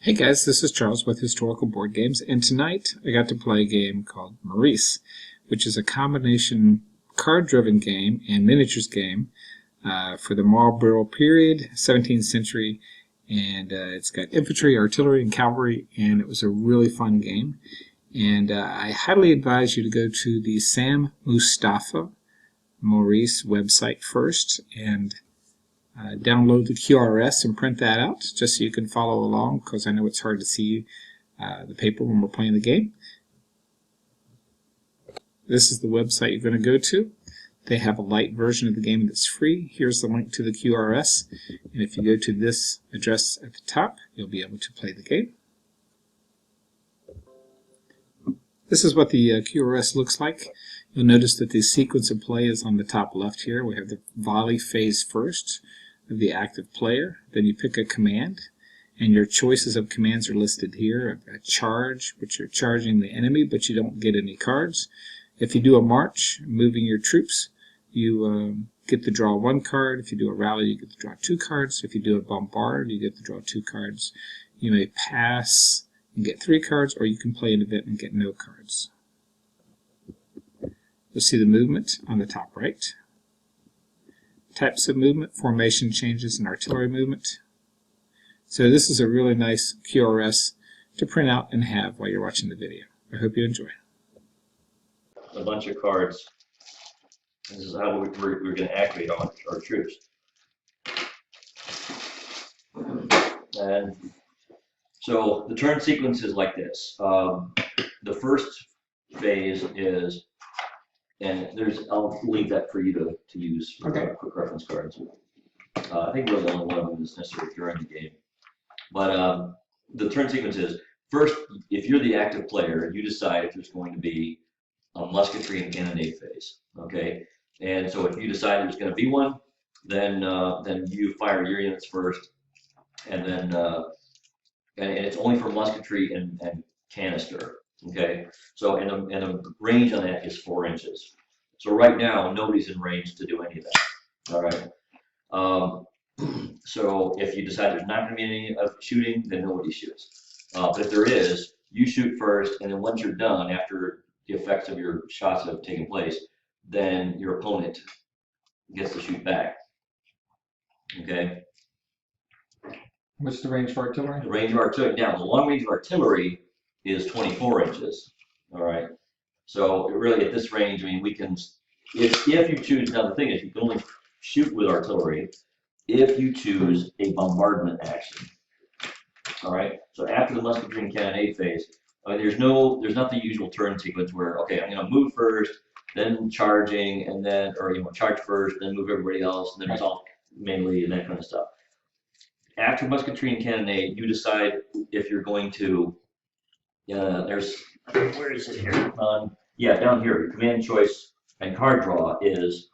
Hey guys, this is Charles with Historical Board Games, and tonight I got to play a game called Maurice, which is a combination card-driven game and miniatures game for the Marlborough period, 17th century, and it's got infantry, artillery, and cavalry, and it was a really fun game. And I highly advise you to go to the Sam Mustafa Maurice website first and download the QRS and print that out just so you can follow along, because I know it's hard to see the paper when we're playing the game. This is the website you're going to go to. They have a light version of the game that's free. Here's the link to the QRS, and if you go to this address at the top, you'll be able to play the game. This is what the QRS looks like. You'll notice that the sequence of play is on the top left here. We have the volley phase first of the active player. Then you pick a command, and your choices of commands are listed here. A charge, which you're charging the enemy, but you don't get any cards. If you do a march, moving your troops, you get to draw one card. If you do a rally, you get to draw two cards. If you do a bombard, you get to draw two cards. You may pass and get three cards, or you can play an event and get no cards. You'll see the movement on the top right. Types of movement, formation changes, and artillery movement. So this is a really nice QRS to print out and have while you're watching the video. I hope you enjoy. A bunch of cards. This is how we're going to activate our troops. And so the turn sequence is like this. The first phase is, and I'll leave that for you to use for quick reference cards. I think really only one of them is necessary during the game. But the turn sequence is, first, if you're the active player, you decide if there's going to be a musketry and cannonade phase. Okay, and so if you decide there's going to be one, then you fire your units first, and then and it's only for musketry and canister. Okay, so and the range on that is 4 inches. So right now nobody's in range to do any of that. All right. So if you decide there's not going to be any shooting, then nobody shoots. But if there is, you shoot first, and then once you're done, after the effects of your shots have taken place, then your opponent gets to shoot back. Okay. What's the range for artillery? The range of artillery. Now, the long range of artillery is 24 inches. All right. So really, at this range, I mean, we can, if you choose. Now, the thing is, you can only shoot with artillery if you choose a bombardment action. All right. So after the musketry and cannonade phase, I mean, there's not the usual turn sequence where, okay, I'm going to move first, then charging, and then, or charge first, then move everybody else, and then resolve mainly, and that kind of stuff. After musketry and cannonade, you decide if you're going to. Where is it here? Yeah, down here. Your command choice and card draw is.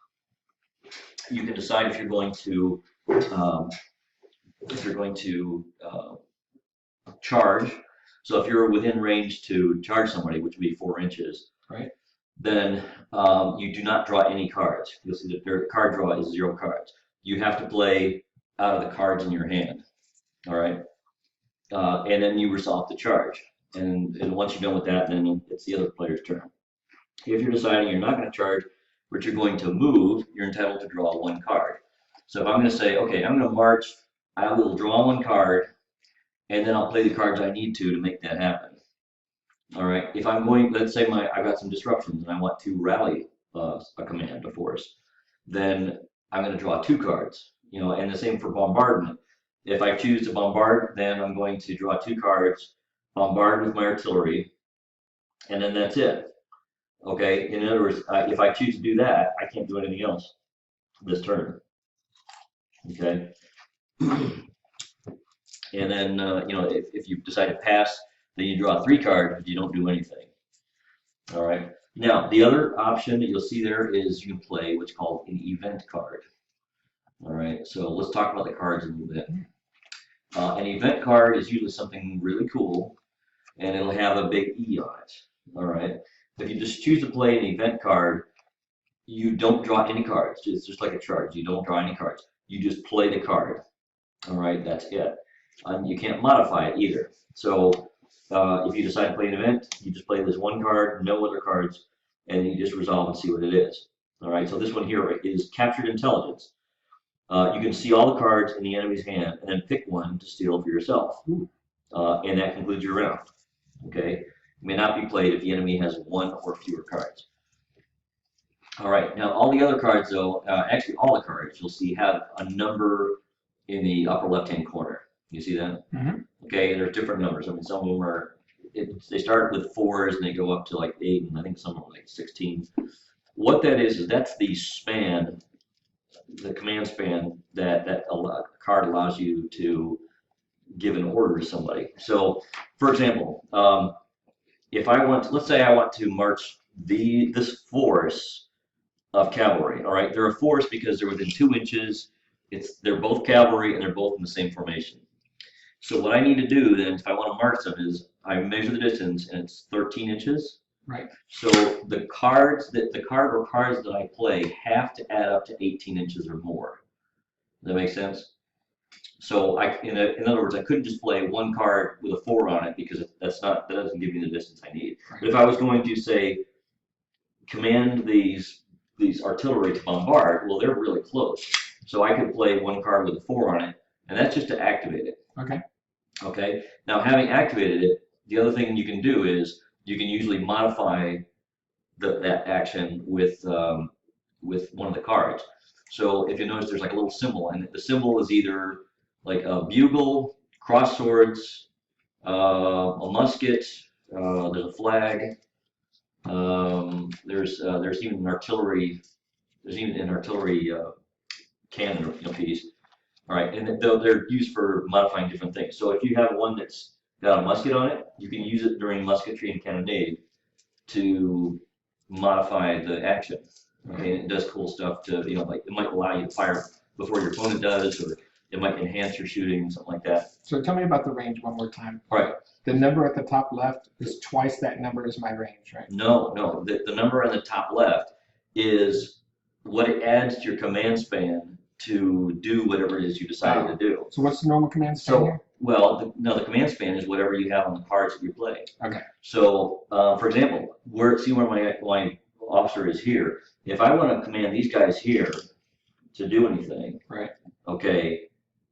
You can decide if you're going to charge. So if you're within range to charge somebody, which would be 4 inches, right? Then you do not draw any cards. You'll see that their card draw is 0 cards. You have to play out of the cards in your hand. All right, and then you resolve the charge. And once you're done with that, then it's the other player's turn. If you're deciding you're not going to charge, but you're going to move, you're entitled to draw 1 card. So if I'm going to say, okay, I'm going to march, I will draw 1 card, and then I'll play the cards I need to make that happen. All right. If I'm going, let's say I've got some disruptions and I want to rally a command, a force, then I'm going to draw 2 cards. And the same for bombardment. If I choose to bombard, then I'm going to draw 2 cards, bombard with my artillery, and then that's it. Okay. In other words, if I choose to do that, I can't do anything else this turn. Okay. And then, if you decide to pass, then you draw 3 cards, but you don't do anything. All right. Now, the other option that you'll see there is you can play what's called an event card. All right. So let's talk about the cards a little bit. An event card is usually something really cool, and it'll have a big E on it. All right. If you just choose to play an event card, you don't draw any cards. It's just like a charge. You don't draw any cards. You just play the card. All right. That's it. and you can't modify it either. So if you decide to play an event, you just play this one card, no other cards, and you just resolve and see what it is. All right, so this one here is Captured Intelligence. You can see all the cards in the enemy's hand and then pick one to steal for yourself. And that concludes your round. Okay, it may not be played if the enemy has one or fewer cards. All right, now all the other cards though, actually all the cards you'll see have a number in the upper left-hand corner. You see that? Okay, and there's different numbers. I mean, some of them are, they start with 4s and they go up to like 8, and I think some of them are like 16. What that is that's the span, the command span that a card allows you to give an order to somebody. So, for example, if I want, let's say I want to march this force of cavalry. All right, they're a force because they're within 2 inches. They're both cavalry and they're both in the same formation. So what I need to do then, if I want to march them, is I measure the distance, and it's 13 inches. Right. So the cards that I play have to add up to 18 inches or more. Does that make sense? So in other words, I couldn't just play one card with a 4 on it because that doesn't give me the distance I need. Right. But if I was going to say command these artillery to bombard, well, they're really close. So I could play one card with a 4 on it, and that's just to activate it. Okay. Okay. Now, having activated it, the other thing you can do is you can usually modify that action with one of the cards. So if you notice, there's like a little symbol, and the symbol is either like a bugle, cross swords, a musket. There's a flag. There's even an artillery. There's even an artillery cannon, piece. All right, and they're used for modifying different things. So if you have one that's got a musket on it, you can use it during musketry and cannonade to modify the action. Okay, and it does cool stuff to, like it might allow you to fire before your opponent does, or it might enhance your shooting, something like that. So tell me about the range one more time. All right. The number at the top left is twice that number as my range, right? No. The number on the top left is what it adds to your command span to do whatever it is you decided to do. So what's the normal command span here? Well, the command span is whatever you have on the cards that you play. Okay. So, for example, see where my officer is here. If I want to command these guys here to do anything, right? Okay,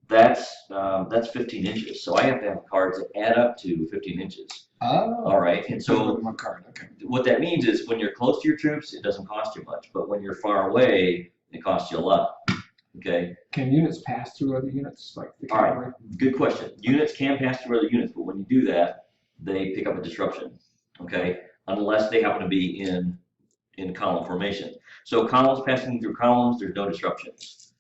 that's 15 inches. So I have to have cards that add up to 15 inches. Oh. All right, and so one card. Okay. What that means is when you're close to your troops, it doesn't cost you much, but when you're far away, it costs you a lot. Okay. Can units pass through other units like the cavalry? All right. Good question. Units can pass through other units, but when you do that, they pick up a disruption. Okay, unless they happen to be in column formation. So columns passing through columns, there's no disruptions.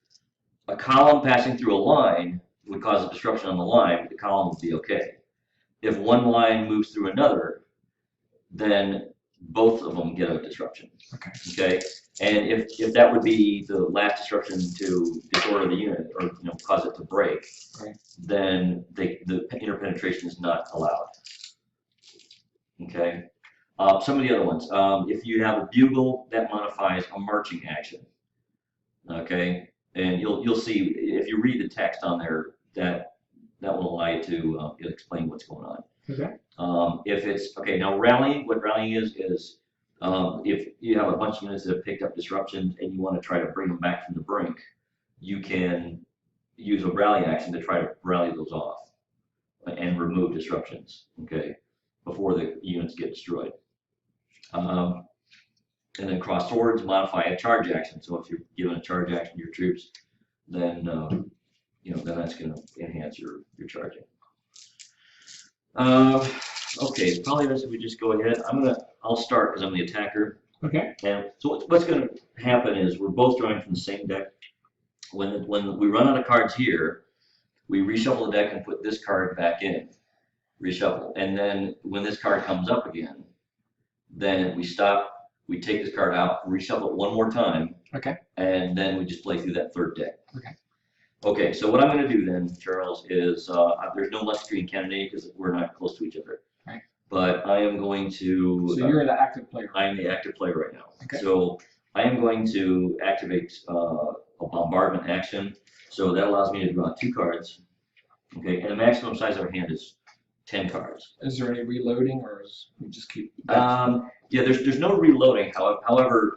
A column passing through a line would cause a disruption on the line, but the column would be okay. If one line moves through another, then both of them get a disruption. Okay. Okay. And if that would be the last disruption to disorder the unit or cause it to break, right, then the interpenetration is not allowed. Okay. Some of the other ones. If you have a bugle, that modifies a marching action. Okay. And you'll see if you read the text on there that will allow you to explain what's going on. Okay. If it's okay, now rallying. What rallying is if you have a bunch of units that have picked up disruptions and you want to try to bring them back from the brink, you can use a rally action to try to rally those off and remove disruptions. Okay, before the units get destroyed. And then cross swords modify a charge action. So if you're given a charge action to your troops, then then that's going to enhance your charging. Okay, probably best if we just go ahead. I'll start because I'm the attacker. Okay. And so what's going to happen is we're both drawing from the same deck. When we run out of cards here, we reshuffle the deck and put this card back in. Reshuffle, and then when this card comes up again, then we stop. We take this card out, reshuffle it one more time. Okay. And then we just play through that third deck. Okay. Okay, so what I'm going to do then, Charles, is there's no musketry and cannonade because we're not close to each other. Right. But I am going to. So you're the active player. I am the active player right now. Okay. So I am going to activate a bombardment action. So that allows me to draw 2 cards. Okay, and the maximum size of our hand is 10 cards. Is there any reloading, or is we just keep? Yeah, there's no reloading. However,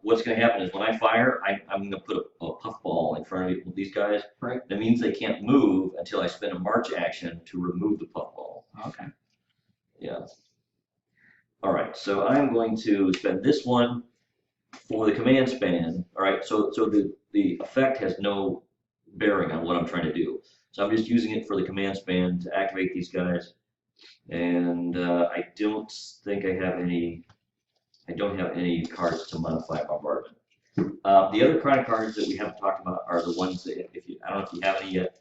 what's going to happen is when I fire, I'm going to put a puffball in front of these guys. Right. That means they can't move until I spend a march action to remove the puffball. Okay. Yeah. All right, so I'm going to spend this one for the command span. All right, so the effect has no bearing on what I'm trying to do. So I'm just using it for the command span to activate these guys. And I don't think I have any. I don't have any cards to modify bombardment. The other kind of cards that we haven't talked about are the ones that I don't know if you have any yet,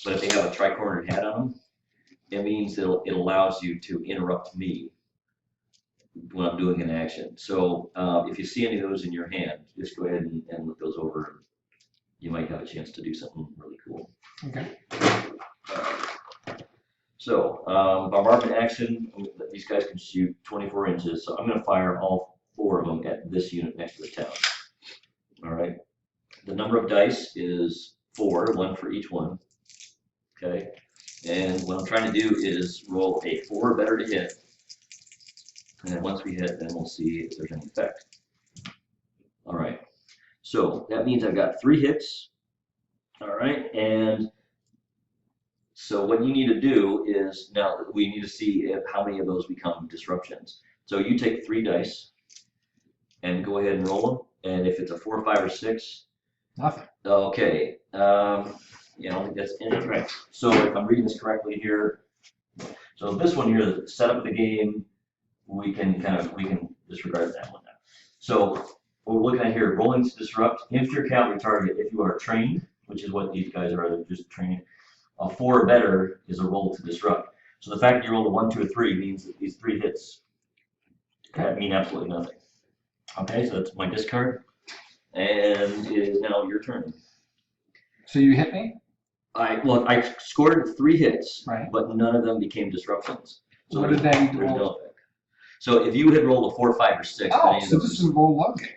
but if they have a tri-cornered hat on them, it means that it allows you to interrupt me when I'm doing an action. So if you see any of those in your hand, just go ahead and look those over. You might have a chance to do something really cool. Okay. So bombardment action, these guys can shoot 24 inches. So I'm going to fire all 4 of them at this unit next to the town. All right. The number of dice is 4, 1 for each one. Okay. And what I'm trying to do is roll a 4 or better to hit. And then once we hit, then we'll see if there's any effect. All right. So that means I've got 3 hits. All right. And so what you need to do is, now we need to see how many of those become disruptions. So you take 3 dice and go ahead and roll them. And if it's a 4, 5, or 6, Nothing. okay. You know, that's incorrect. So if I'm reading this correctly here, so this one here, the setup of the game, we can disregard that one now. So what we're looking at here, rolling to disrupt, infantry cavalry target if you are trained, which is what these guys are, they're just training. A 4 or better is a roll to disrupt. So the fact that you rolled a 1, 2, or 3 means that these 3 hits mean absolutely nothing. Okay, so that's my discard. And it is now your turn. So you hit me? I scored 3 hits, Right. but none of them became disruptions. So what did that there's equal? no effect. So if you had rolled a 4, 5, or 6, Oh, so this is a roll low game.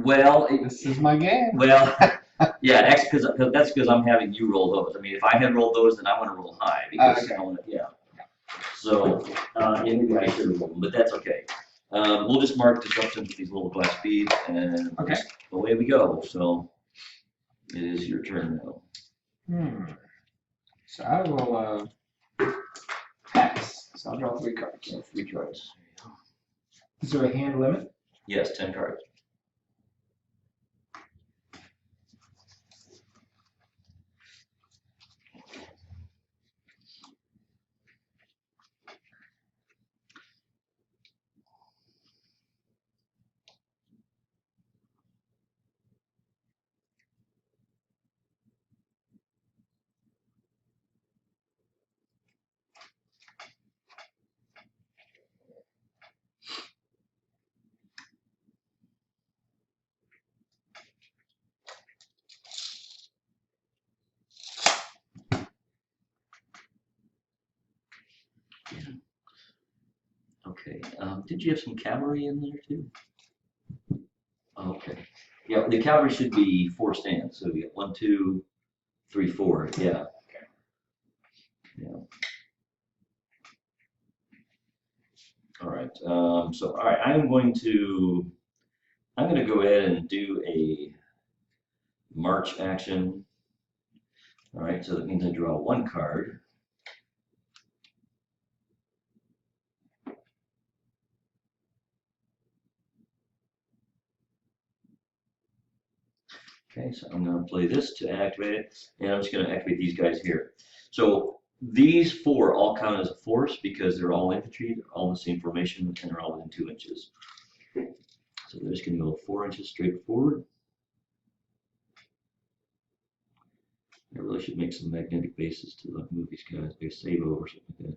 well, This is my game. well, yeah, that's because I'm having you roll those. I mean, if I had rolled those, then I want to roll high because okay. I want to, yeah. So yeah, maybe I should have rolled them, but that's okay. We'll just mark disruptions with these little glass beads, and Okay. away we go. So it is your turn now. So I will pass. So I'll draw 3 cards. So 3 cards. Is there a hand limit? Yes, 10 cards. Okay. Did you have some cavalry in there too? Okay. Yeah, the cavalry should be 4 stands. So we got 1, 2, 3, 4. Yeah. Okay. Yeah. All right. So all right, I'm going to go ahead and do a march action. All right. So that means I draw 1 card. Okay, so I'm going to play this to activate it, and I'm just going to activate these guys here. So these 4 all count as a force because they're all infantry, they're all in the same formation, and they're all within 2 inches. So they're just going to go 4 inches straight forward. I really should make some magnetic bases to move these guys, like a sabo or something like that.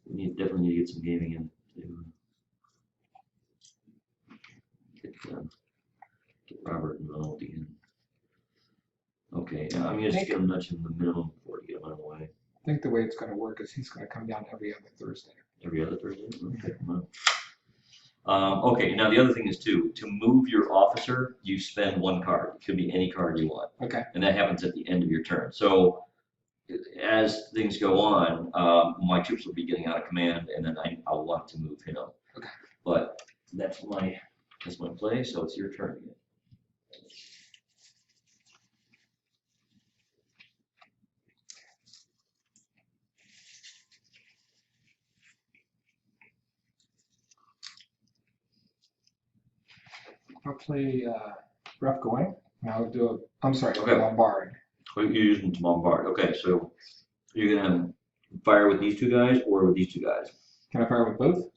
We definitely need to get some gaming in to get Robert involved again. Okay, I'm just going to nudge him the minimum before to get him out of the way. I think the way it's going to work is he's going to come down every other Thursday. Every other Thursday? Okay. Well, Okay, now the other thing is too, to move your officer, you spend 1 card. It could be any card you want. Okay. And that happens at the end of your turn. So as things go on, my troops will be getting out of command, and then I'll want to move him. Okay. But that's my play, so it's your turn again. I'll play rough going. And I'll do a. I'm sorry. Okay. Bombard. You're using to bombard. Okay, so you're gonna fire with these 2 guys or with these 2 guys? Can I fire with both?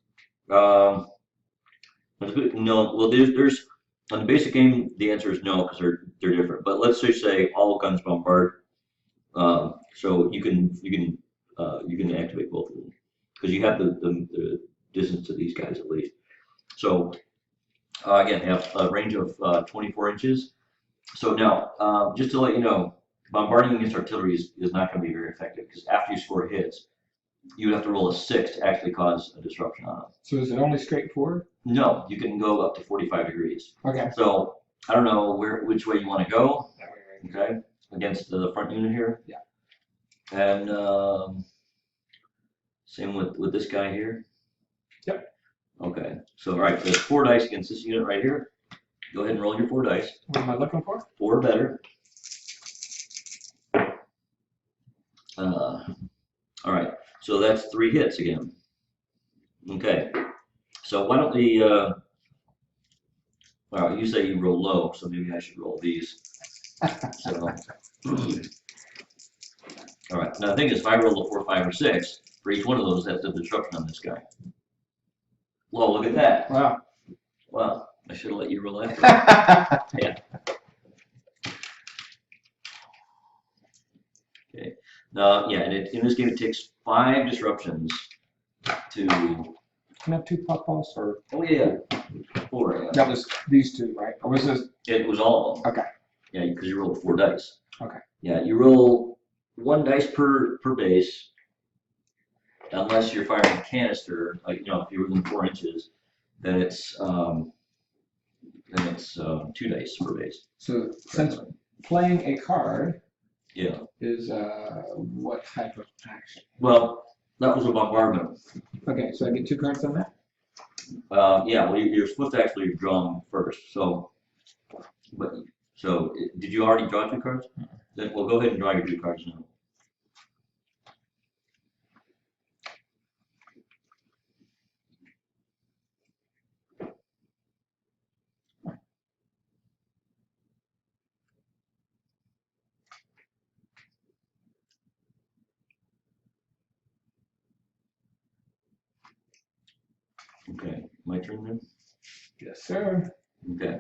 That's good. No, well, there's on the basic game, the answer is no because they're different. But let's just say all guns bombard. So you can activate both of them because you have the distance to these guys at least. So again, they have a range of 24 inches. So now, just to let you know, bombarding against artillery is not going to be very effective because after you score hits, you would have to roll a 6 to actually cause a disruption on them. So is it only straight forward? No, you can go up to 45 degrees. Okay. So I don't know which way you want to go. That way, right? Okay, against the front unit here. Yeah. And same with this guy here. Yep. Okay, so all right, there's 4 dice against this unit right here. Go ahead and roll your 4 dice. What am I looking for? 4 or better. All right, so that's 3 hits again. Okay, so why don't we, all right, you say you roll low, so maybe I should roll these. So, all right, now the thing is, if I roll a 4, 5, or 6, for each one of those, that's a disruption on this guy. Whoa, look at that. Wow. Wow, I should have let you roll after. Yeah. Okay. Yeah, and in this game, it takes 5 disruptions to. Can I have 2 pop balls or? Oh yeah, 4. Yeah. That was these 2, right? Or was this? It was all of them. Okay. Yeah, because you rolled 4 dice. Okay. Yeah, you roll 1 dice per base, unless you're firing a canister. Like if you're within 4 inches, then it's 2 dice per base. So since playing a card Yeah. is what type of action? Well, that was a bombardment. Okay, so I get 2 cards on that? Yeah, well, you're supposed to actually draw them first. So, did you already draw 2 cards? Then we'll go ahead and draw your 2 cards now. Okay, my turn then? Yes, sir. Okay.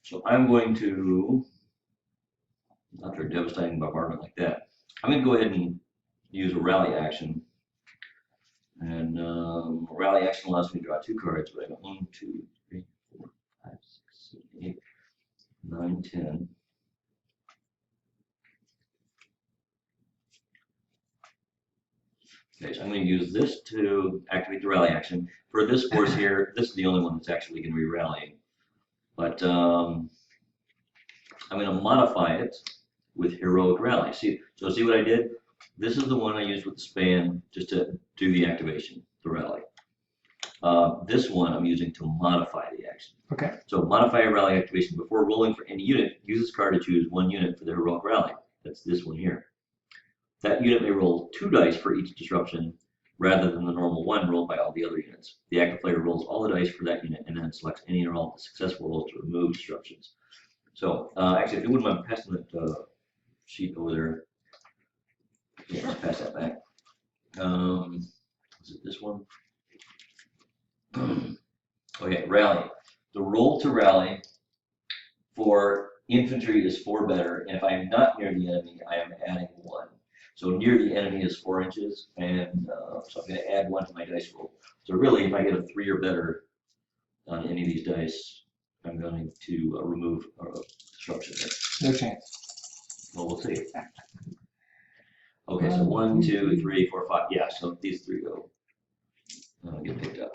So I'm going to, after a devastating bombardment like that, I'm going to go ahead and use a rally action. And rally action allows me to draw 2 cards, but I got 1, 2, 3, 4, 5, 6, 7, 8, 9, 10. Okay, so I'm going to use this to activate the rally action. For this force here, this is the only one that's actually going to be rallying. But I'm going to modify it with heroic rally. See what I did? This is the one I used with the span just to do the activation, the rally. This one I'm using to modify the action. Okay. So modify a rally activation before rolling for any unit. Use this card to choose 1 unit for the heroic rally. That's this one here. That unit may roll 2 dice for each disruption rather than the normal 1 rolled by all the other units. The active player rolls all the dice for that unit and then selects any and all the successful rolls to remove disruptions. So actually, if you wouldn't mind passing that sheet over there. Yeah, just pass that back. Is it this one? Okay, rally. The roll to rally for infantry is 4 better, and if I am not near the enemy, I am adding 1. So near the enemy is 4 inches, and so I'm going to add 1 to my dice roll. So really, if I get a 3 or better on any of these dice, I'm going to remove disruption there. No chance. Well, we'll see. Okay, so 1, 2, 3, 4, 5. Yeah, so these 3 go get picked up.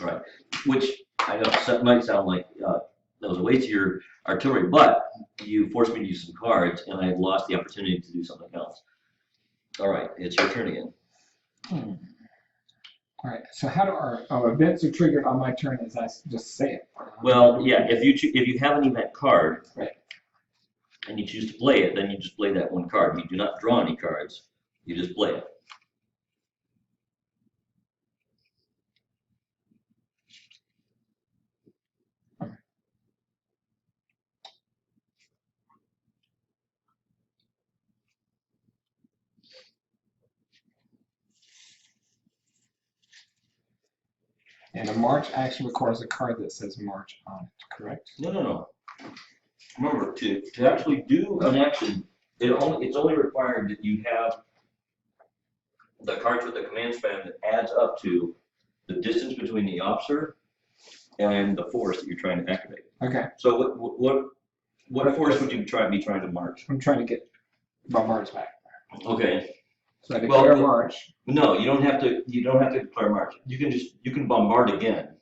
All right. which I know might sound like that was a waste of your artillery, but you forced me to use some cards, and I lost the opportunity to do something else. All right, it's your turn again. All right, so how do our events are triggered on my turn as I just say it? Well, yeah, if you have an event card, Right. and you choose to play it, then you just play that one card. You do not draw any cards. You just play it. And a march action requires a card that says march on it, correct? No. Remember, to actually do an action, it's only required that you have the cards with the command span that adds up to the distance between the officer and the force that you're trying to activate. Okay, So what force would you be trying to march? I'm trying to get bombarders back. Okay. So I declare Well, march. No, you don't have to declare march. You can bombard again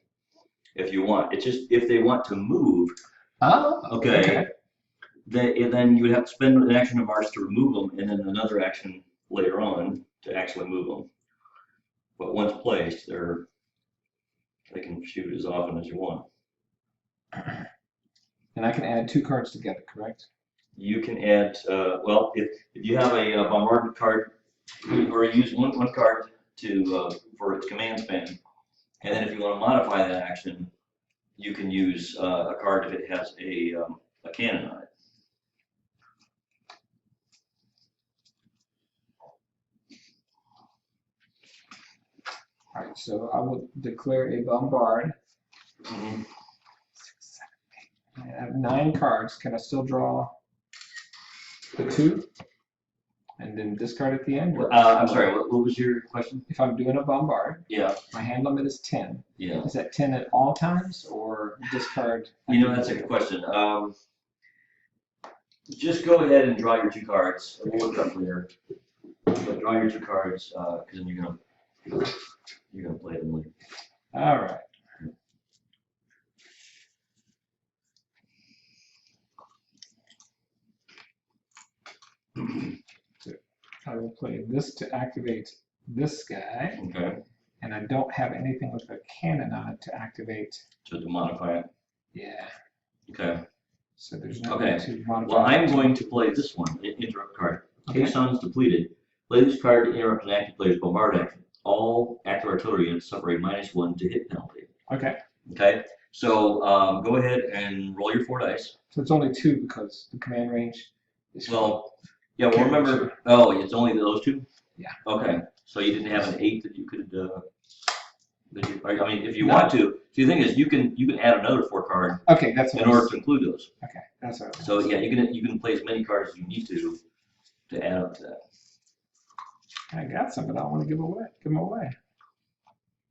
if you want. It's just if they want to move, Oh, okay. Then you would have to spend an action to march to remove them, and then another action later on to actually move them. But once placed, they can shoot as often as you want. And I can add 2 cards together, correct? You can add, well, if you have a bombardment card, or use one card to for its command span, and then if you want to modify that action, you can use a card if it has a cannon on it. All right, so I will declare a bombard. Mm-hmm. 6, 7, 8. I have 9 cards. Can I still draw the 2? And then discard at the end? Or I'm sorry, what was your question? if I'm doing a bombard, Yeah. my hand limit is 10. Yeah. Is that 10 at all times or discard? That's a good question. Just go ahead and draw your 2 cards. We'll look up later. But draw your 2 cards, because then you're gonna play them later. All right. So I will play this to activate this guy, Okay. and I don't have anything with a cannon on it to activate. To modify it. Yeah. Okay. So there's no Okay. way to modify. Well, I'm it. going to play this one, interrupt card. Okay. Caissons depleted. Play this card to interrupt an active player's bombard action. All active artillery units suffer a -1 to hit penalty. Okay. Okay. So go ahead and roll your 4 dice. So it's only 2 because the command range is. Well, yeah. Well, Okay, remember. sure. Oh, it's only those 2. Yeah. Okay. So you didn't have an 8 that you could. I mean, if you No. want to. See, the thing is, you can add another 4 card Okay, that's what in I order was- to include those. Okay, that's what I was- So yeah, you can play as many cards as you need to add up to that. I got some, but I don't want to give them away.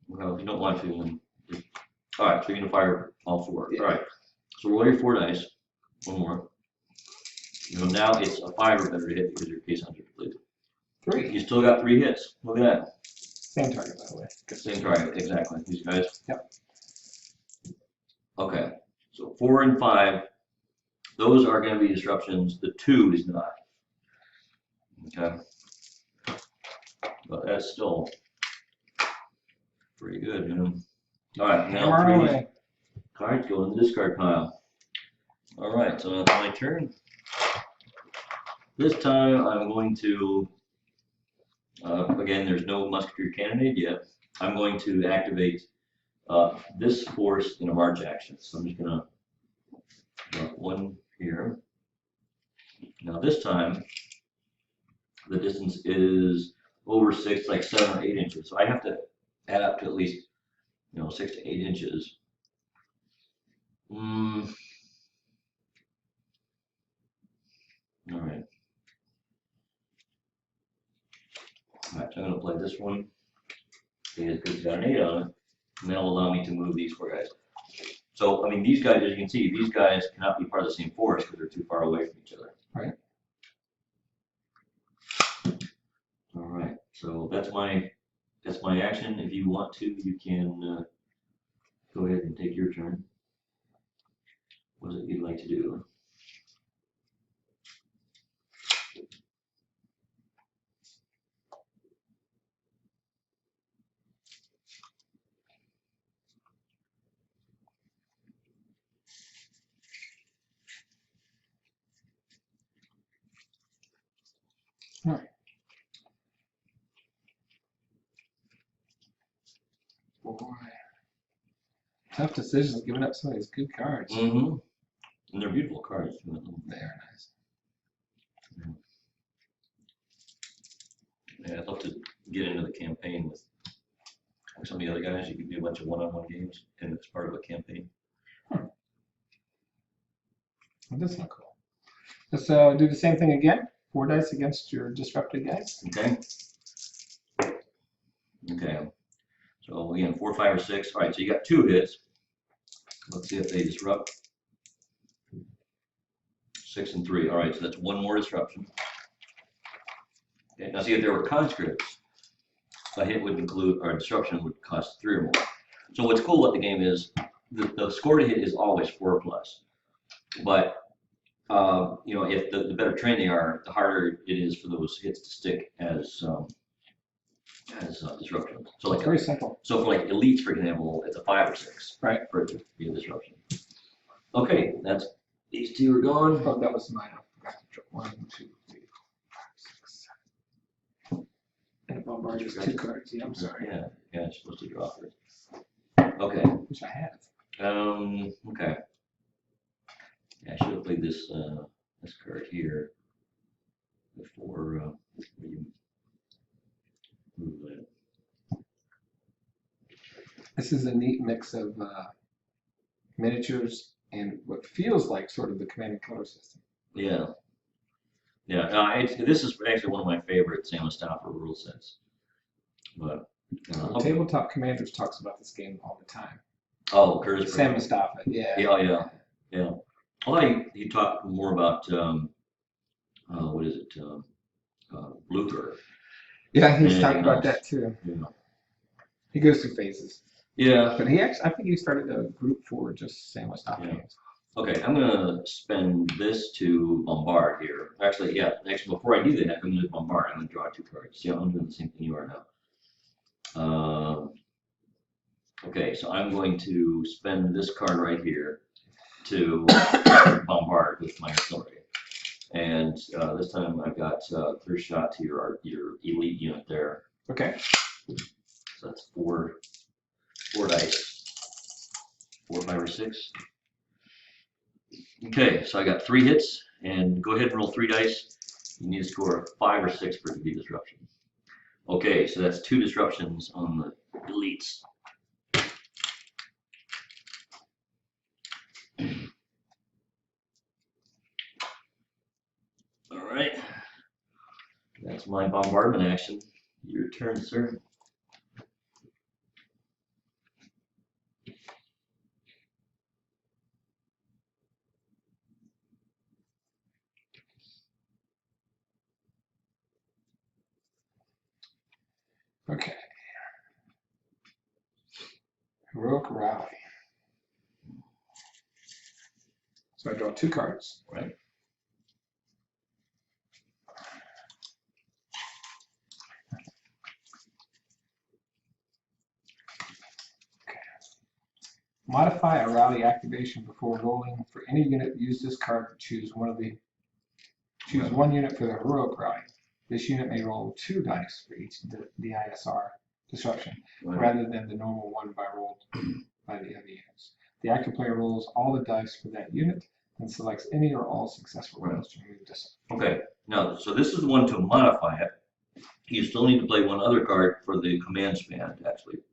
Well, if you don't want to, then all right. So you're gonna fire all 4. Yeah. All right. So roll your 4 dice. One more. Now it's a 5 or better to hit because your caissons are depleted. 3. You still got 3 hits. Look at that. Same target, by the way. Same target, exactly. These guys. Yep. Okay. So 4 and 5. Those are going to be disruptions. The 2 is not. Okay. But that's still pretty good, man. All right, now Hammer 3 away. cards go in the discard pile. All right, so that's my turn. This time I'm going to, again, there's no musketeer cannonade yet. I'm going to activate this force in a march action. So I'm just going to drop 1 here. Now this time, the distance is over 6, like 7 or 8 inches. So I have to add up to at least, 6 to 8 inches. All right. All right, so I'm going to play this one because it's got an 8 on it, and that'll allow me to move these 4 guys. So, I mean, these guys, as you can see, these guys cannot be part of the same force because they're too far away from each other. Right. All right, so that's my action. If you want to, you can go ahead and take your turn. What is it you'd like to do? Boy. Tough decisions, giving up some of these good cards. Mm-hmm. And they're beautiful cards. They are nice. Yeah, I'd love to get into the campaign with some of the other guys. You could do a bunch of one-on-one games, and it's part of a campaign. Well, that's not cool. Let's do the same thing again. 4 dice against your disrupted guys. Okay. Okay. So again, 4, 5, or 6. All right. So you got 2 hits. Let's see if they disrupt. 6 and 3. All right. So that's 1 more disruption. Okay. Now see if there were conscripts, a hit would include, or a disruption would cost 3 or more. So what's cool about the game is the score to hit is always 4+. But you know, if the better trained they are, the harder it is for those hits to stick as disruptions. So like It's very simple. So for like elites, for example, it's a 5 or 6, right, for it to be a disruption. Okay, that's these 2 are gone. Oh, that was mine. I forgot to draw 1, 2, 3, 4, 5, 6, 7. And bombard is 2 cards. Yeah, I'm sorry. Yeah, you're supposed to draw first. Okay. Which I have. Okay. Yeah, I should have played this this card here before you move that. This is a neat mix of miniatures and what feels like sort of the command and color system. Yeah. Yeah, this is actually one of my favorite Sam Mustafa rule sets. But Tabletop Commanders talks about this game all the time. oh, Curtis Sam Mustafa, yeah. Yeah. Well, he talked more about what is it? Blucher. Yeah, he's Anything talked about else? that too. Yeah. He goes through phases. Yeah. But he actually, I think he started a group for just Sam Mustafa Yeah. games. Okay, I'm gonna spend this to bombard here. Actually, before I do that, I'm gonna bombard. I'm gonna draw 2 cards. See, I'm doing the same thing you are now. Okay, so I'm going to spend this card right here to bombard with my artillery. And this time I've got clear shot to your elite unit there. Okay. So that's 4 dice. 4, 5, or 6. Okay, so I got 3 hits, and go ahead and roll 3 dice. You need to score a 5 or 6 for it to be disruption. Okay, so that's 2 disruptions on the elites. All right, that's my bombardment action. Your turn, sir. Okay. Heroic Rally. So I draw 2 cards. Right. Modify a rally activation before rolling. For any unit, use this card to choose one unit for the heroic rally. This unit may roll 2 dice for each DISR disruption, Right. rather than the normal 1 rolled by the other units. The active player rolls all the dice for that unit and selects any or all successful rolls to remove this. Okay, now, so this is the one to modify it. You still need to play 1 other card for the command span, actually.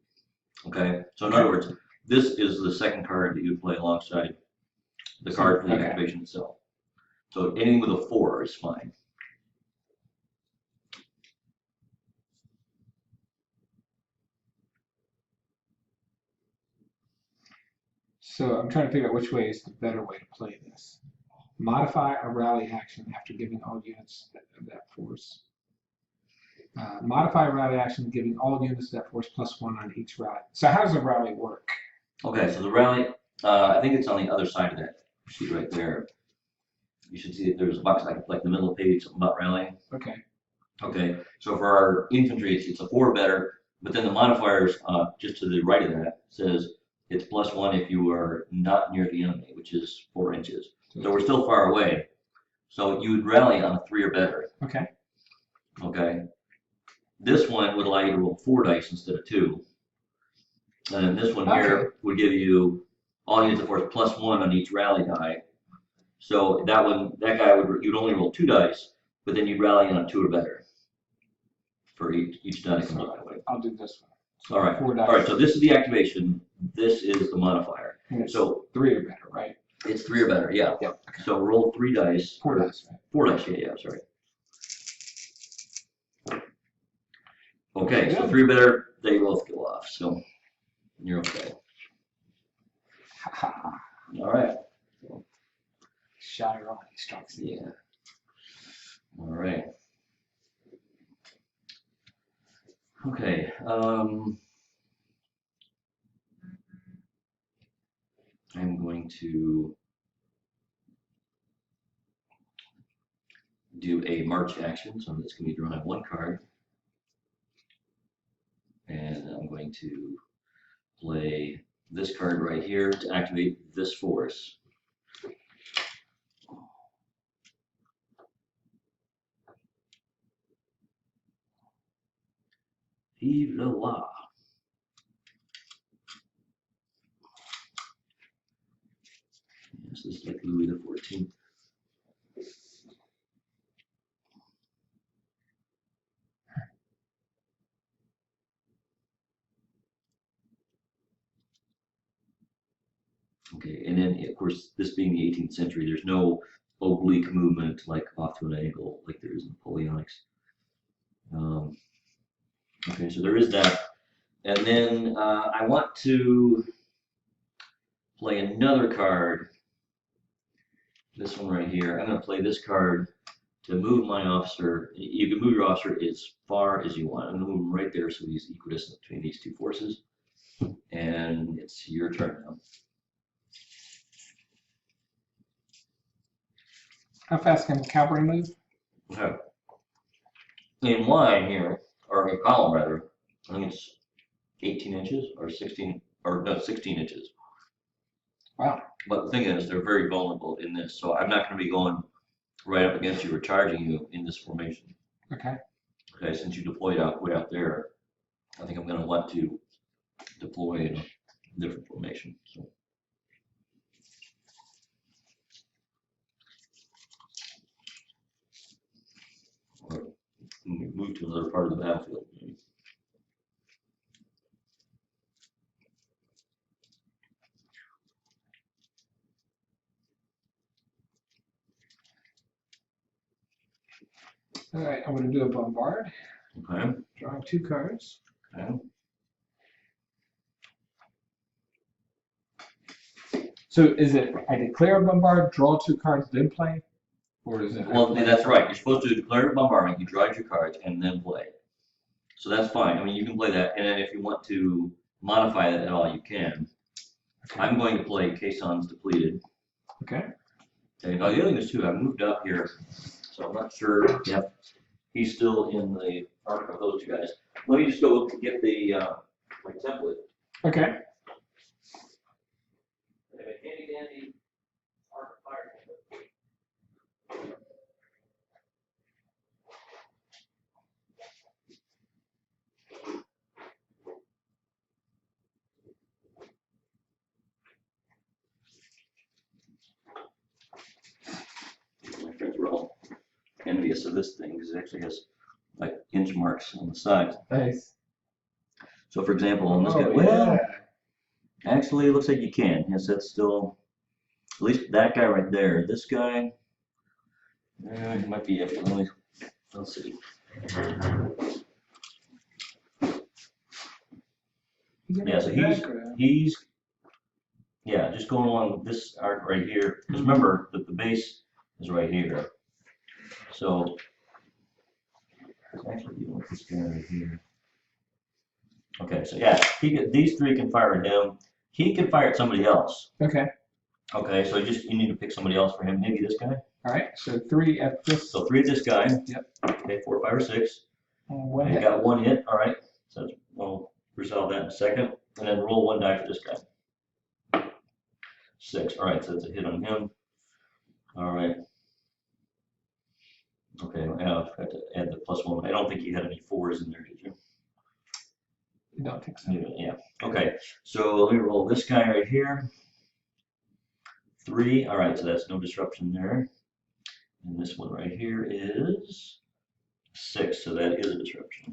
Okay, so in other words, this is the second card that you play alongside the card for the activation itself. So anything with a 4 is fine. So I'm trying to figure out which way is the better way to play this. Modify a rally action after giving all units that force. Modify a rally action giving all units that force +1 on each rally. So how does a rally work? Okay, so the rally, I think it's on the other side of that sheet right there. You should see that there's a box like the middle of the page, something about rallying. Okay. Okay, so for our infantry, it's a 4 better, but then the modifiers just to the right of that says it's +1 if you are not near the enemy, which is 4 inches. So we're still far away. So you would rally on a 3 or better. Okay. Okay. This one would allow you to roll 4 dice instead of 2. And then this one here would give you all units of force +1 on each rally die. So that one, that guy you'd only roll 2 dice, but then you'd rally on a 2 or better for each die that comes up that way. I'll do this one. So All right. 4 dice. All right. So this is the activation. This is the modifier. And it's So 3 or better, right? it's 3 or better. Yeah. Yep. Okay. So roll 3 dice. 4 dice, right? 4 dice. Yeah. Sorry. Okay. So 3 or better. They both go off. So you're okay. All right. Shot her on. He strikes the Yeah. All right. Okay. I'm going to do a march action, so that's going to be drawing 1 card. And I'm going to play this card right here to activate this force. Vive le roi. This is like Louis XIV. Okay, and then of course, this being the 18th century, there's no oblique movement like off to an angle like there is in Napoleonics. Okay, so there is that. And then I want to play another card. This one right here. I'm going to play this card to move my officer. You can move your officer as far as you want. I'm going to move him right there so he's equidistant between these 2 forces. And it's your turn now. How fast can the cavalry move? Okay. In line here, or in column rather, I think it's 18 inches or 16, or no, 16 inches. Wow. But the thing is, they're very vulnerable in this, so I'm not going to be going right up against you or charging you in this formation. Okay. Okay, since you deployed way out there, I think I'm going to want to deploy in a different formation. So. Or move to another part of the battlefield. Maybe. All right, I'm going to do a bombard. Okay. Drawing 2 cards. Okay. So is it I declare a bombard, draw 2 cards, then play? Or is it? Well, that's right. You're supposed to declare a bombardment, you draw your cards, and then play. So that's fine. I mean, you can play that, and then if you want to modify that at all, you can. Okay. I'm going to play Caisson's Depleted. Okay. Okay. Now the other thing is too, I moved up here, so I'm not sure. Yep. He's still in the arc of those 2 guys. Let me just go get the my template. Okay. Handy dandy arc of fire template. My friends were all envious of this thing because it actually has like inch marks on the sides. Nice. So for example, on this guy, Oh, well, yeah. actually it looks like you can. Yes, that's still, at least that guy right there. This guy, he might be after, let's see. Yeah, so he's, yeah, just going along this arc right here. Because remember that the base is right here. So, actually, you want this guy right here. Okay, so yeah, these 3 can fire at him. he can fire at somebody else. Okay. Okay, so you need to pick somebody else for him. Maybe this guy. All right. So 3 at this. So 3 at this guy. Yep. Okay, 4, 5, or 6. And 1 You hit. got 1 hit. All right. So we'll resolve that in a second, and then roll 1 die for this guy. 6. All right. So that's a hit on him. All right. Okay. I have to add the +1. I don't think you had any 4s in there, did you? I don't think so. Yeah. Okay. So let me roll this guy right here. 3. All right. So that's no disruption there. And this one right here is 6. So that is a disruption.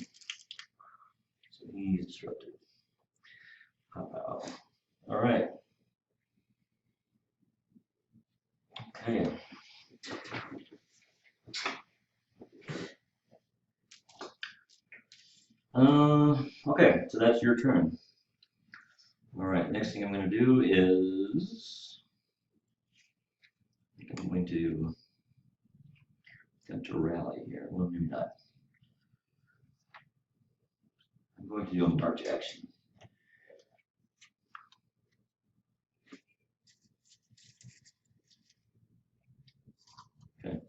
So he's disrupted. All right. Okay. Okay, so that's your turn. All right, next thing I'm going to do is I'm going to attempt to rally here. Well, maybe not. I'm going to do a march action. Okay.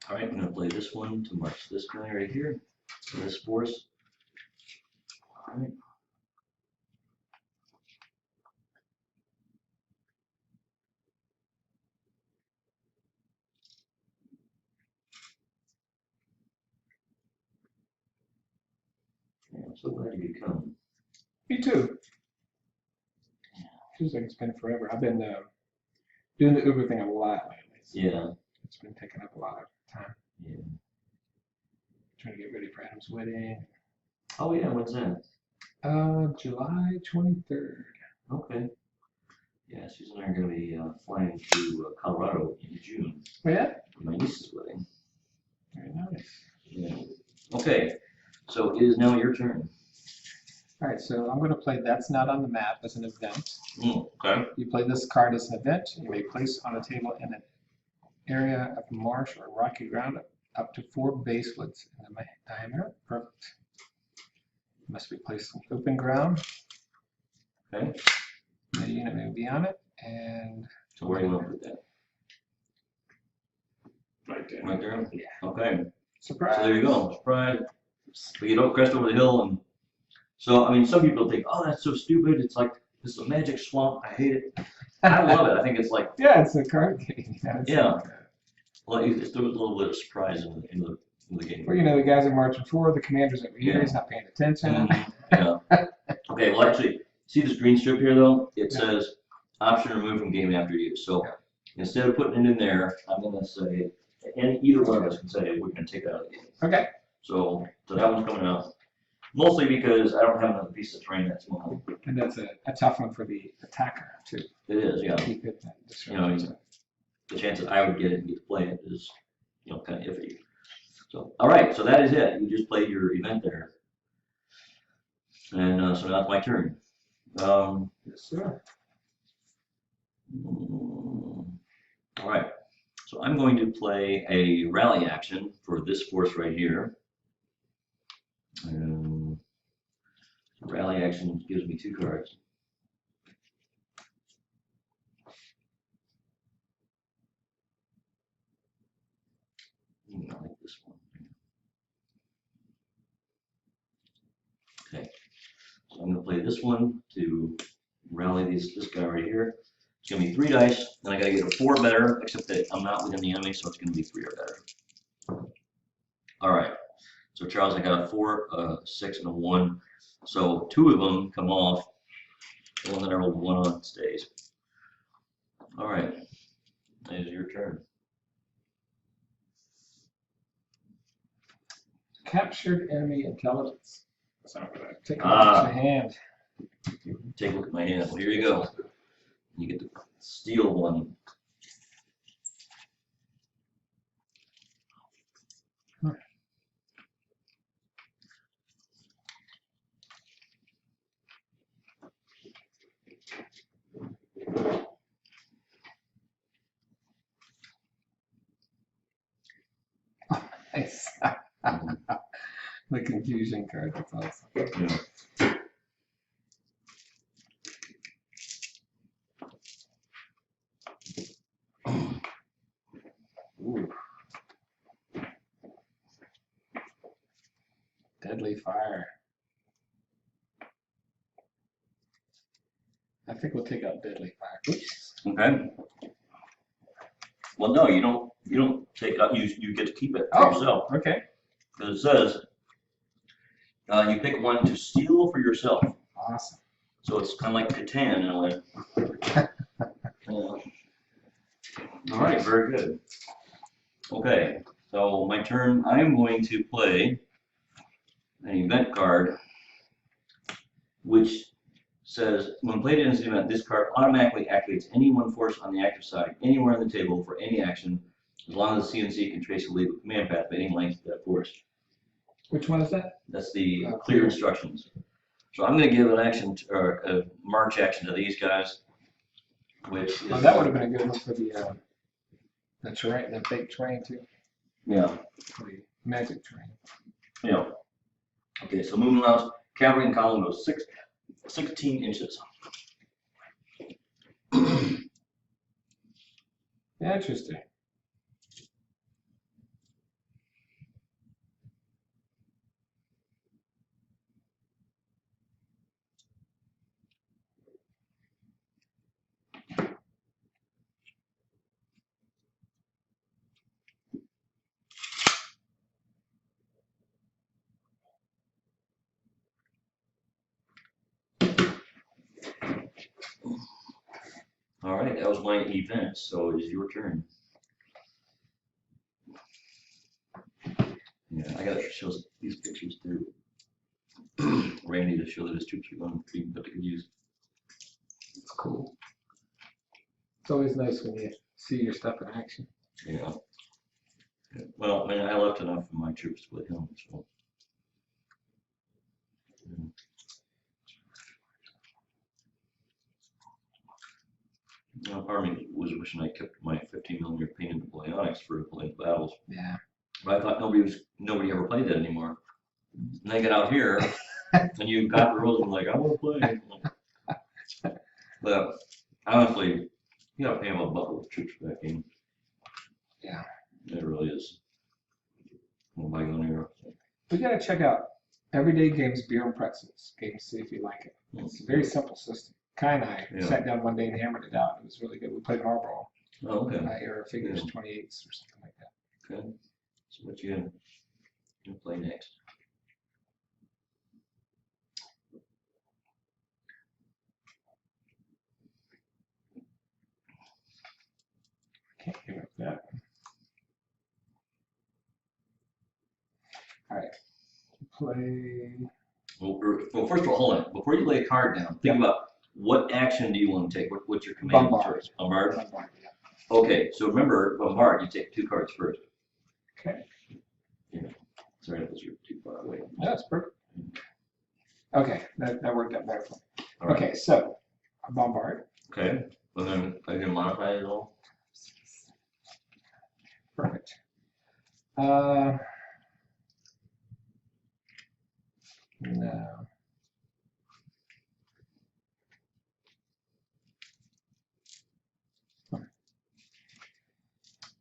All right, I'm going to play this one to march this guy right here, this force. All right. Yeah, I'm so glad you could come. Me too. Feels like it's been forever. I've been doing the Uber thing a lot lately. So Yeah. it's been taking up a lot of time. Yeah. Trying to get ready for Adam's wedding. Oh yeah, when's that? July 23rd. Okay. Yeah, Susan and I are going to be flying to Colorado in June Oh yeah? for my niece's wedding. Very nice. Yeah. Okay, so it is now your turn. All right, so I'm going to play That's Not on the Map as an event. Okay. You play this card as an event. You may place on a table in an area of marsh or rocky ground up to 4 basewoods in the diameter. Perfect. Must be placed on open ground. Okay. The unit may be on it, and So where do you want to put that? right there. Right there? Yeah. Okay. Surprise. So there you go. Surprise. But you don't crest over the hill. And so, I mean, some people think, oh, that's so stupid. It's like, this is a magic swamp. I hate it. I love it. I think it's like, Yeah, it's a card game. You know, it's Yeah. like, well, it's there was a little bit of surprise in the game. well, you know, the guys are marching forward. The commander's over here. Yeah. He's not paying attention. Yeah. Okay, well, actually, see this green strip here, though? It Yeah. says option removed from game after use. So instead of putting it in there, I'm going to say, and either one of us can say, we're going to take that out of the game. Okay. So that one's coming out. Mostly because I don't have another piece of terrain that small. And that's a tough one for the attacker, too. It is, yeah. Keep it that You know, disruption. the chances I would get it and get to play it is, you know, kind of iffy. So, all right, so that is it. You just played your event there. And so now it's my turn. Yes, sir. All right, so I'm going to play a rally action for this force right here. Rally action gives me 2 cards. I like this one. Okay, so I'm going to play this one to rally this guy right here. It's going to be 3 dice, and I got to get a 4 better, except that I'm not within the enemy, so it's going to be 3 or better. All right, so Charles, I got a 4, a 6, and a 1. So 2 of them come off. The one that I rolled 1 on stays. All right, it is your turn. Captured enemy intelligence. So I'm going to take a look at your hand. Take a look at my hand. Well, here you go. You get to steal one. Nice. The confusion card. That's awesome. Yeah. fire. I think we'll take out deadly fire. Oops. Okay. Well, no, you don't take out, you get to keep it for Oh. yourself. Okay. Because it says, you pick one to steal for yourself. Awesome. So it's kind of like Catan in a way. All right, very good. Okay, so my turn. I am going to play an event card, which says, when played in this event, this card automatically activates any one force on the active side anywhere on the table for any action, as long as the CNC can trace a legal command path of any length to that force. Which one is that? That's the clear instructions. So I'm going to give an action or a march action to these guys, which is. Oh, that would have been a good one for the terrain, the fake terrain too. Yeah. The magic terrain. Yeah. Okay, so moving along, cavalry in column goes 16 inches. Interesting. All right, that was my event, so it is your turn. Yeah, I gotta show these pictures too. Randy to show that his troops are going to but they could use. It's cool. It's always nice when you see your stuff in action. Yeah. Well, I mean, I left enough for my troops to play him, so. Well, part of me was wishing I kept my 15mm painted Napoleonics for playing battles. Yeah. But I thought nobody ever played that anymore. And I get out here, and you got the rules, and I'm like, I want to play. But honestly, you gotta pay them a butt with troops for that game. Yeah. It really is. Well, bygone era. We gotta check out Everyday Games Beer and Pretzels game, see if you like it. It's a very simple system. Kai and I sat down one day and hammered it out. It was really good. We played Marlboro. Oh, okay. Era figures, Yeah. 28s or something like that. Okay. So what you gonna play next? Can't give up that. All right. Play. Well, first of all, hold on. Before you lay a card down, think about what action do you want to take? What's your command? Bombard. Bombard? Bombard, yeah. Okay, so remember, bombard, you take 2 cards first. Okay. Yeah. Sorry, that was too far away. That's perfect. Okay, that worked out better for me. All right. Okay, so a bombard. Okay, and then are you gonna modify it at all? Perfect. No.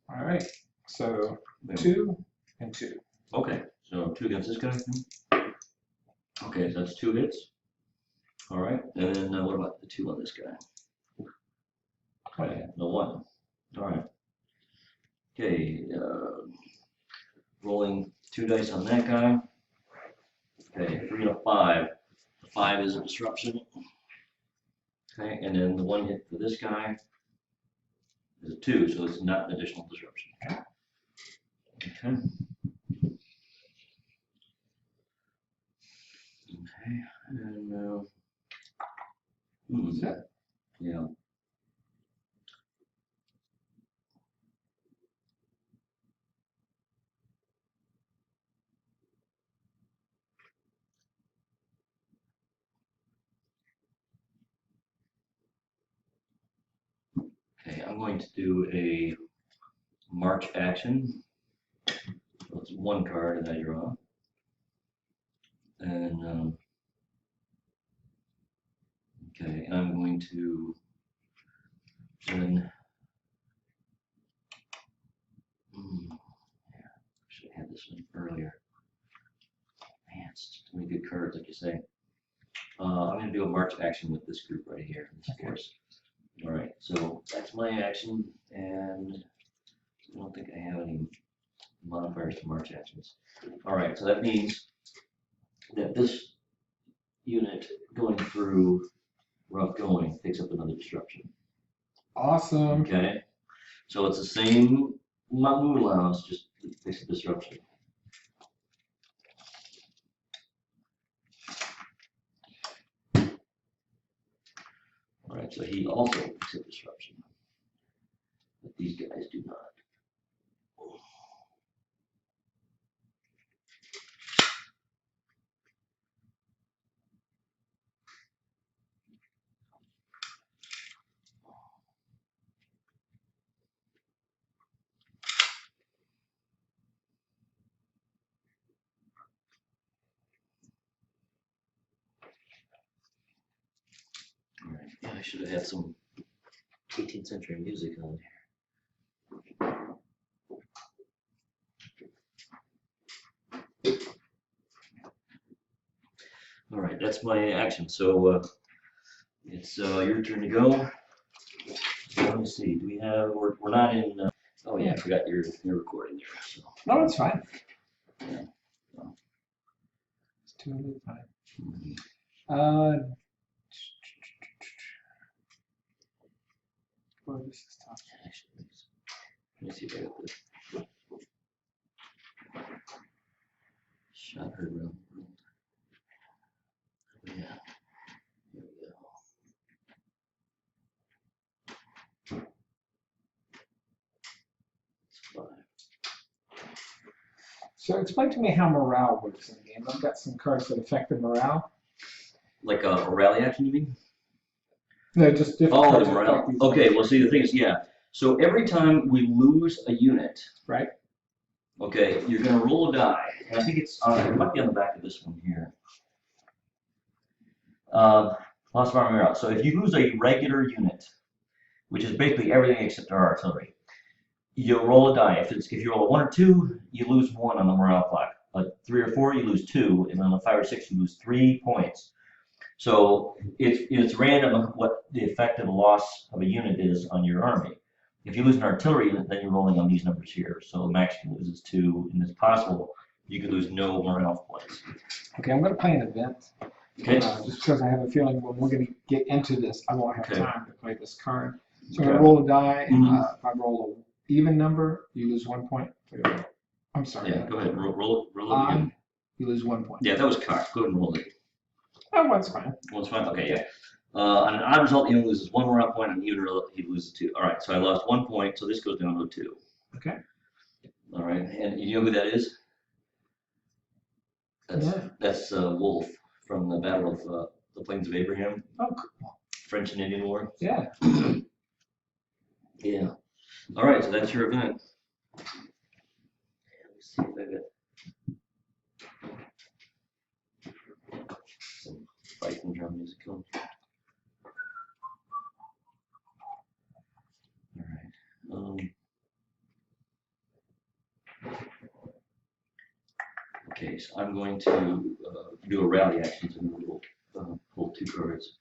All right, so 2 and 2. Okay, so 2 against this guy. Okay, so that's 2 hits. All right, and then what about the 2 on this guy? Okay, the 1. All right. Okay, rolling 2 dice on that guy. Okay, 3 and a 5. The 5 is a disruption. Okay, and then the 1 hit for this guy is a 2, so it's not an additional disruption. Okay. Okay, and yeah. Okay, I'm going to do a march action. So it's 1 card that I draw. And okay, and I'm going to then yeah, should have had this one earlier. Man, it's too many cards, like you say. I'm going to do a march action with this group right here, this force. All right, so that's my action, and I don't think I have any modifiers to march actions. All right, so that means that this unit going through rough going picks up another disruption. Awesome. Okay, so it's the same move allowance, just picks up disruption. All right, so he also picks up disruption, but these guys do not. All right, yeah, I should have had some 18th century music on here. All right, that's my action. So it's your turn to go. So let me see. Do we have? We're not in. Oh yeah, I forgot you're recording there. So. No, it's fine. Yeah. It's totally fine. Boy, this is tough. Actually, let me see if I got this. Shot her around the world. Yeah. Here we go. It's 5. So explain to me how morale works in the game. I've got some cards that affect the morale. Like a rally action, you mean? No, just different Oh, cards the that morale. affect these Okay, units. well, see, the thing is, yeah. So every time we lose a unit, Right. okay, you're going to roll a die. And I think it's it might be on the back of this one here. Loss of armor morale. So if you lose a regular unit, which is basically everything except our artillery, you roll a die. If you roll a 1 or 2, you lose 1 on the morale clock. A 3 or 4, you lose 2, and on a 5 or 6, you lose 3 points. So it's random what the effect of a loss of a unit is on your army. If you lose an artillery unit, then you're rolling on these numbers here. So max loses 2, and it's possible you could lose no morale points. Okay, I'm going to play an event. Okay. Just because I have a feeling when we're going to get into this, I won't have Okay. time to play this card. So I'm going to roll a die. Mhm. If I roll an even number, you lose 1 point. I'm sorry. Yeah, go ahead. Roll it again. You lose 1 point. Yeah, that was cocked. Go ahead and roll it. Oh, one's fine. One's fine. Okay, yeah. On an odd result, he only loses 1 morale point. On an even result, he loses 2. All right, so I lost 1 point, so this goes down to 2. Okay. All right, and you know who that is? That's Wolf from the Battle of the Plains of Abraham. Oh, cool. French and Indian War. Yeah. Yeah. All right, so that's your event. Let's see if I got some fighting drum music on. All right. Okay, so I'm going to do a rally action, so we'll pull 2 cards.